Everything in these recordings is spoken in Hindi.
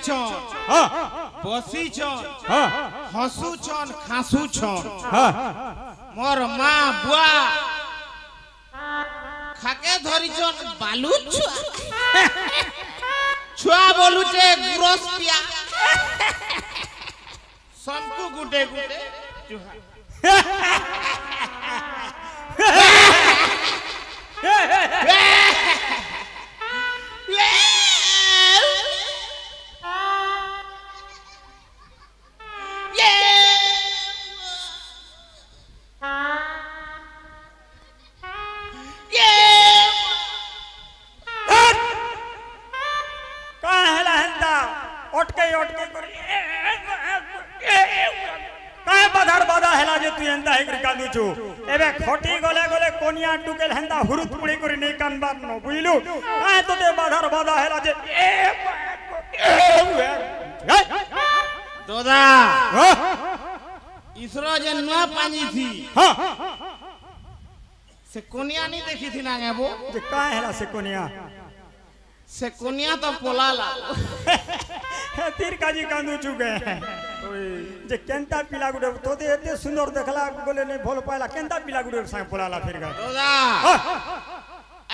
छन बसी छन हसू छन खासू छन मोर माँ बुआ खाके धरी छन बालू छुआ छुआ बोलू छे गुरस पिया सबको गुटे गुटे एबे खोटी गले गले कोनिया टुकेल हेंदा हुरुत पुड़ी करी नै कानबार न बुइलु काय तते बाधार बाधा हेला जे दोदा इसरो जे नुआ पानी थी से कोनिया नहीं देखी थी ना गेबो जे काय हेला से कोनिया तो पोलाला तीर काजी कांदू चुके जे केंता पिला गुडे तोते एते सुंदर देखला बोले नहीं भल पाइला केंता पिला गुडे संग पोलाला फिर गा दोदा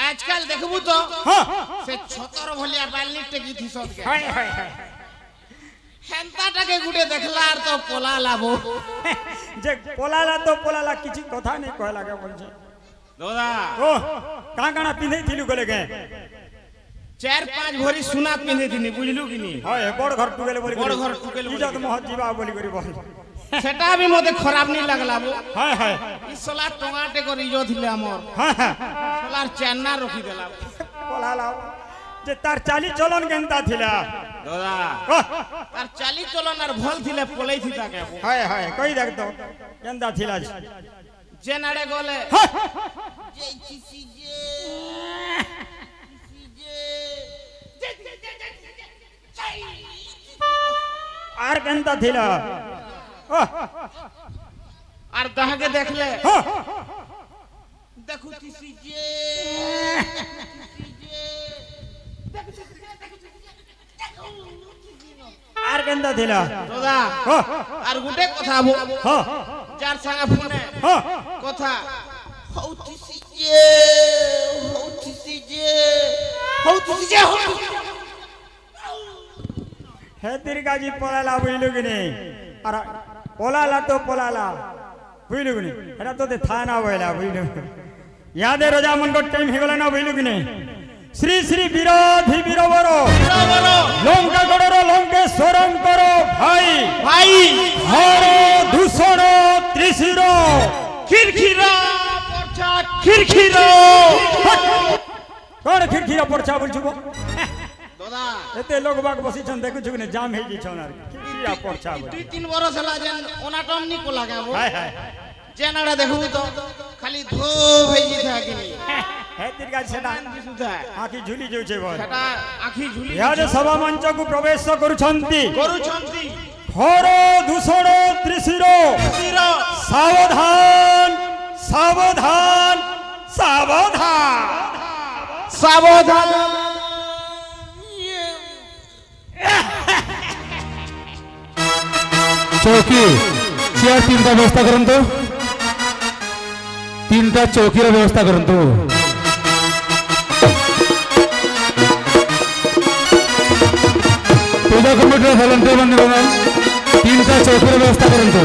आजकल देखबू तो से छतर भलिया बालनी टेकी थी सद के हाय हाय हेंता टाके गुडे देखला आर तो पोलाला बो जे पोलाला तो पोलाला किछि कथा नहीं कहला के बोलछे दोदा ओ काना पिंधै थिलु गले गे 4-5 भरी सुना पिंधे थी बुझलु कि नहीं हाय बड़ घर टुकेले बोली बड़ घर टुकेले इज्जत महत जीवा बोली करी बोल सेटा भी मते खराब नहीं लगला बो हाय हाय ई सोला टंगाटे कर इजो थिले हमर हां सोलार चैना रखी देला बोलाला जे तार चाली चलन केनता थिला दादा तार चाली चलन आर भल थिले पलै थी ताके हाय हाय कहि देख तो केनता थिला जे नाडे गले जे आर केनता थिला आर दह के देख ले देखु किसी जे आर केनता थिला दादा आर गुटे कथा बो जार संगे फोने कथा हौतिसी जे हे तिरकाजी पोलाला बुइलु कि नहीं अरे पोलाला तो पोलाला बुइलु कि नहीं एटा तो थाना बोला बुइलु याद है रोजा मन को टाइम हे गला ना बुइलु कि नहीं श्री श्री विरोधी वीरवरो लंका गडरो लंकेश्वरम करो भाई भाई हरो दूषण त्रिशिर खिरखिरा परछा खिरखिरा कौन खिरखिरा परछा बोलछुबो दादा एते लोग बाग बसी छन देखु छु ने जाम हे जी छन खिरखिरा परछा बोल 2-3 बरस हला जेन ओनाटम नि को लगाबो हाय हाय जेनाडा देखु तो खाली धो भई था कि नहीं हे तिरका सेटा आखी झुली जो छे बोल सेटा आखी झुली याद सभा मंच को प्रवेश करूछंती हरो दूषण त्रिशिर सावधान सावधान सावधान सावधान चौकी चेयर 3टा व्यवस्था करंतु 3टा चौकी व्यवस्था करंतु पूजा कमिटी वॉलंटियर निवेदन 3टा चौकी व्यवस्था करंतु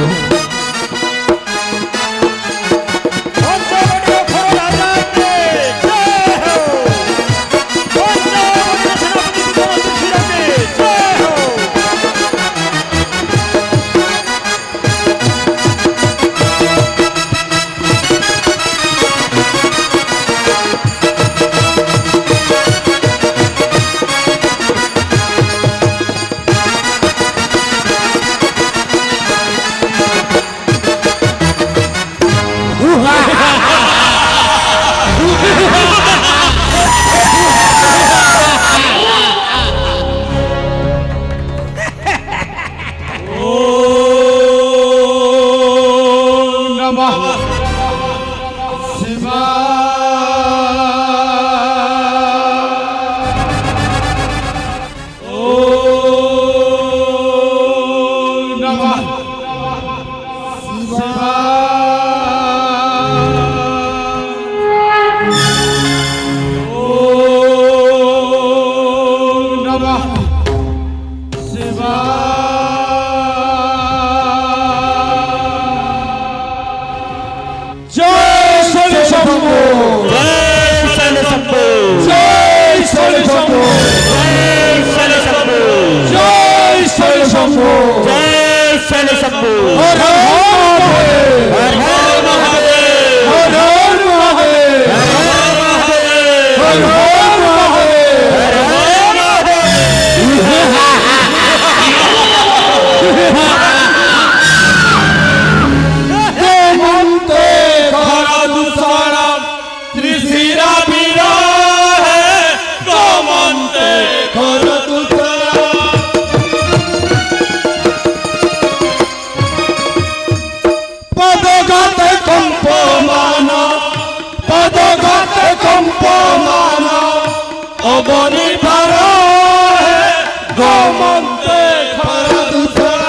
गोमन्ते खरदूषण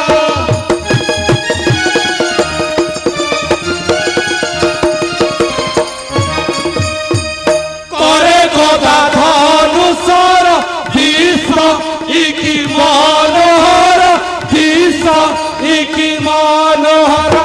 करे गदा धनुषर विश्व इकी मनोहर विश्व इकी मनोहर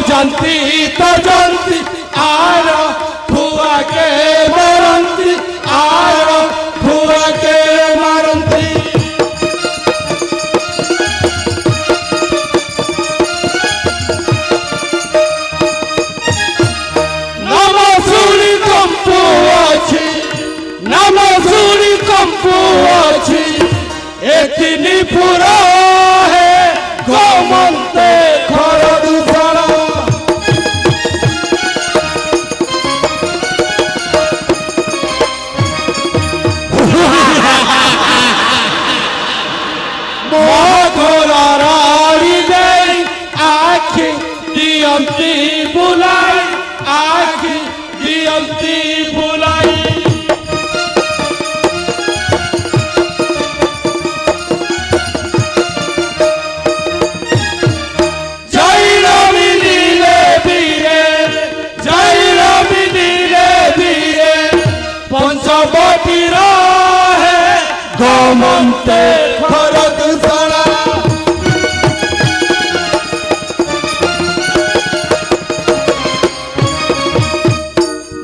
जानती तो जानती आर फुआ के मारंती आर फुआ के मारंती नाम सुनी कंपु अच्छी एतिनी पुरा है गोमन्ते खरदूषण दियंती बुलाई आखि दियंती बुलाई जय रवि नीले वीरे पंचवटी है गोमन्ते खरदूषण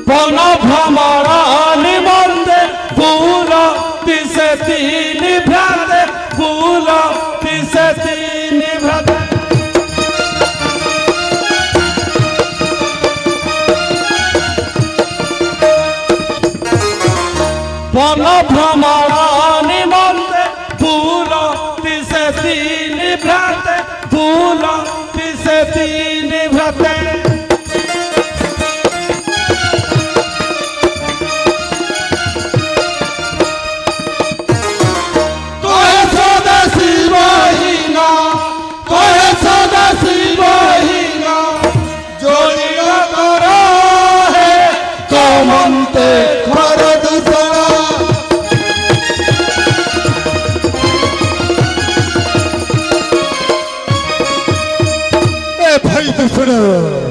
वन भ्रमण निबंधे फूल तिसे तीन भ्राते फूल तिसे तीन भ्राते वन भ्रमण निबंधे फूल तिसे तीन भ्राते फूल तिसे तीन भ्राते गोमन्ते खरदूषण ए भाई दूषण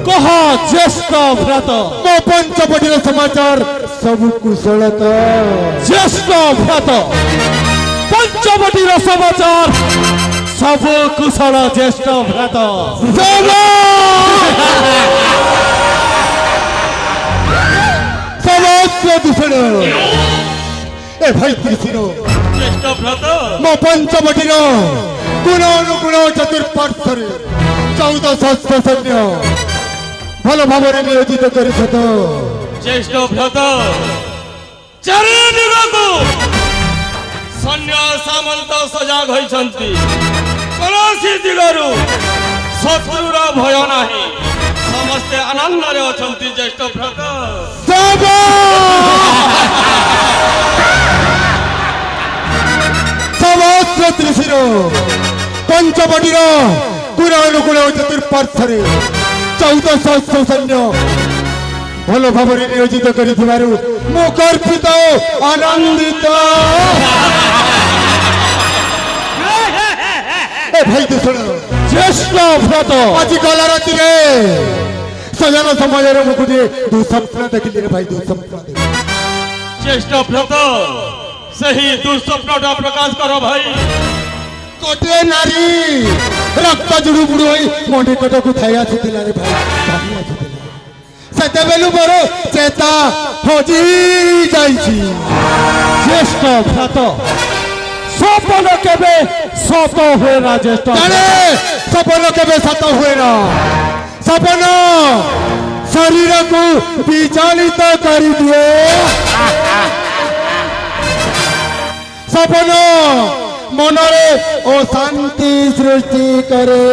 कह ज्येष्ठ भ्रात मो पंचवटी समाचार सब कुशल तो ज्येष्ठ भ्रात पंचवटी समाचार सब कुशल ज्येष्ठ भ्रात समस्त दूषण ए भाई त्रिशिर ज्येष्ठ भ्रात मो पंचवटी गुण अनुगुण चतुर्पार्श्वर 1400 सैन्य भल भाव नियोजित कर ज्येष्ठ भ्रात चारिदिगको सैन्य सामंत सजाग होइछन्ति कौनसी दिगरु शत्रुर भय नाही समस्ते आनंद रे अछन्ति ज्येष्ठ भ्रात समस्त त्रिशिर पंचवटी गुण अनुगुण चतुर्पार्श्वर 1400 सैन्य भल भाव नियोजित कर गर्वित आनंदित भाई दूषण ज्येष्ठ भ्रात आज गला राति शयन समय मुझे दुस्वप्न देखिली भाई दुस्वप्न ज्येष्ठ भ्रात सही दुस्वप्न प्रकाश कर भाई गोटे नारी रक्त जुड़ू बुड़ू मंडी कट को थाई आसुला रे भाई सेतेबेलु मोर चेता हजी जाइछि ज्येष्ठ भ्रात सपन केबे सत हुए ना ज्येष्ठ सपन केबे सत हुए ना सपन शरीर को विचलित कर दिए सपन मनरे अशांति सृष्टि करे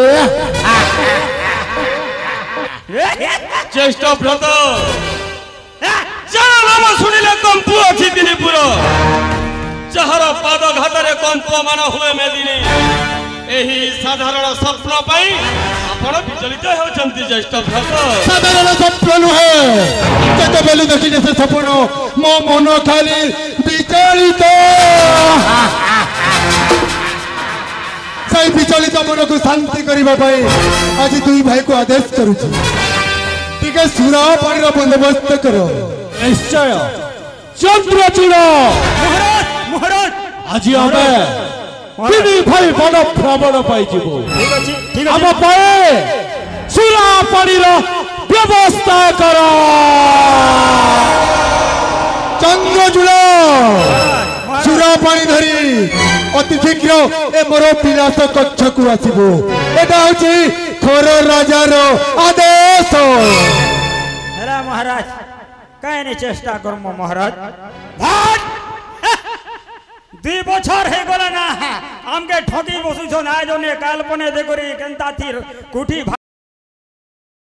ज्येष्ठ व्रत जार नाम शुणिले कंपु अच्छी दिनीपुर जार पाद घातरे कंप मान हुए मेदिनी एही साधारण स्वप्न पाई आपण विचलित होचंती ज्येष्ठ व्रत साधारण स्वप्न नुहे जते बेलु देखिले से सपन मो मन खाली विचलित सही विचलित मन को शांति करबा पाई आज दुई भाई को आदेश करूची टिके सुरा पानी बंदोबस्त करो निश्चय चंद्रचूड़ महाराज महाराज आज हमें तीन भाई बड़ भ्रमण पाई जीवो ठीक अछि ठीक हम अछि पाए सुरा पानी व्यवस्था करो चंद्रचूड़ सुरा पानी धरी अति शीघ्र ए मोर विलास कक्ष को आसीबो एटा होची खोर राजार आदेश हेला महाराज काहे ने चेष्टा करमो महाराज भाट 2 বছর হয়ে গলা না আমকে ঠকি বসুছ না জনে কালপনে দেখরি কেনতা থির কুঠি